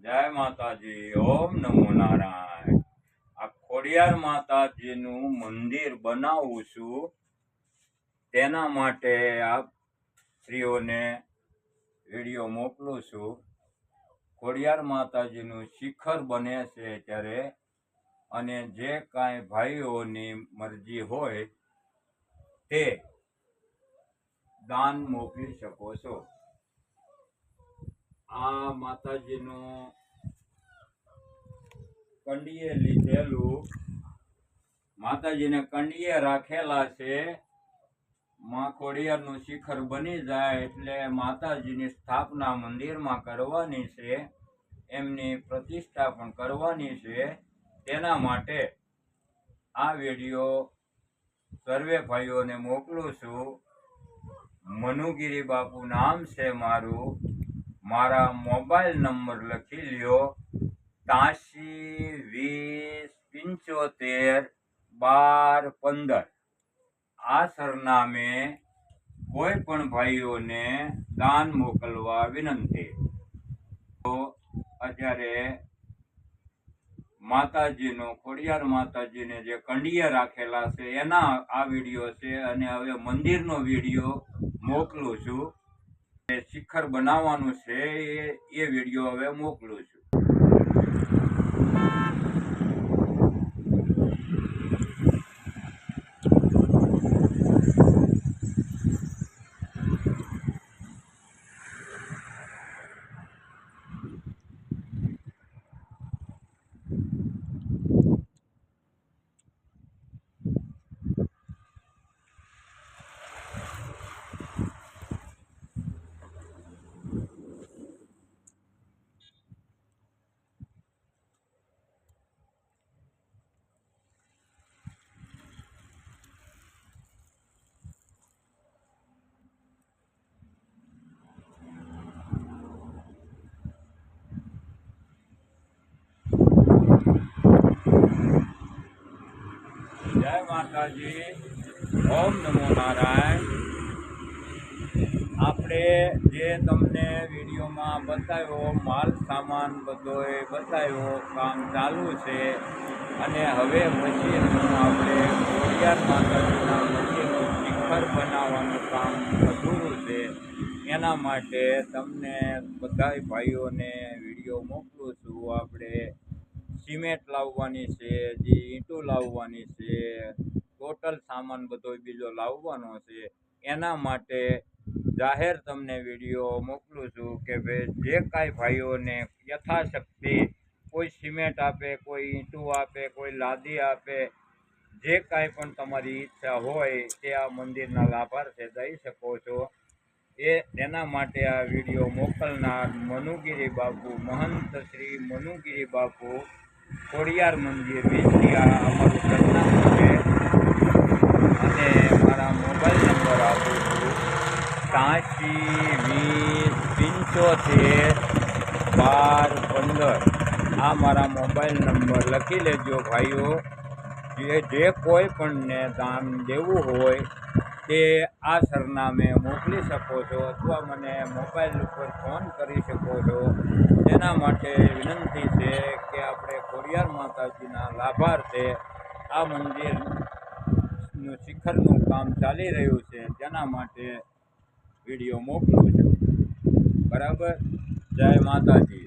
જય માતાજી, ઓમ નમો નારાયણ। આ ખોડિયાર માતાજીનું મંદિર બનાવું છું, તેના માટે આપ સ્ત્રીઓને વિડીયો મોકલું છું। ખોડિયાર માતાજીનું શિખર બને છે ત્યારે, અને જે કાંઈ ભાઈઓની મરજી હોય તે દાન મોકલી શકો છો। આ માતાજીનું કંડીએ લીધેલું, માતાજીને કંડીએ રાખેલા છે। માં ખોડિયારનું શિખર બની જાય એટલે માતાજીની સ્થાપના મંદિરમાં કરવાની છે, એમની પ્રતિષ્ઠા પણ કરવાની છે। તેના માટે આ વિડીયો સર્વે ભાઈઓને મોકલું છું। મનુગીરી બાપુ નામ છે મારું। મારા મોબાઈલ નંબર લખી લ્યો 83 20 75 12 15। આ સરનામે કોઈ પણ ભાઈઓને દાન મોકલવા વિનંતી। તો અત્યારે માતાજીનો ખોડિયાર માતાજીને જે કંડીએ રાખેલા છે એના આ વિડીયો છે, અને હવે મંદિરનો વિડીયો મોકલું છું। શિખર બનાવવાનું છે એ વિડીયો હવે મોકલું છું। જય માતાજી, ઓમ નમો નારાયણ। આપણે જે તમને વિડીયોમાં બતાવ્યો માલ સામાન બધોય બતાવ્યો, કામ ચાલુ છે, અને હવે પછી આપણે ખોડિયાર માતાજીના મંદિરનું શિખર બનાવવાનું કામ અધૂરું છે। એના માટે તમને બધાય ભાઈઓને વિડીયો મોકલું છું। આપણે સિમેન્ટ લાવવાની છે, જે ઈંટો લાવવાની છે, ટોટલ સામાન બધો બીજો લાવવાનો છે। એના માટે જાહેર તમને વિડીયો મોકલું છું કે ભાઈ જે કાંઈ ભાઈઓને યથાશક્તિ કોઈ સિમેન્ટ આપે, કોઈ ઈંટો આપે, કોઈ લાદી આપે, જે કાંઈ પણ તમારી ઈચ્છા હોય તે આ મંદિરના લાભાર્થે દઈ શકો છો। એના માટે આ વિડીયો મોકલનાર મનુગીરી બાપુ, મહંત શ્રી મનુગીરી બાપુ, ખોડિયાર મંદિર વિંછિયા અમારું સરનામું છે, અને મારા મોબાઈલ નંબર આપું છું 83 20 75 12 15। આ મારા મોબાઈલ નંબર લખી લેજો ભાઈઓ। જે કોઈ પણને દાન દેવું હોય તે આ સરનામે મોકલી શકો છો, અથવા મને મોબાઈલ ઉપર ફોન કરી શકો છો। તેના માટે વિનંતી છે કે આપણે ખોડિયાર માતાજીના લાભાર્થે આ મંદિરનું શિખરનું કામ ચાલી રહ્યું છે, તેના માટે વિડીયો મોકલું છું। બરાબર, જય માતાજી।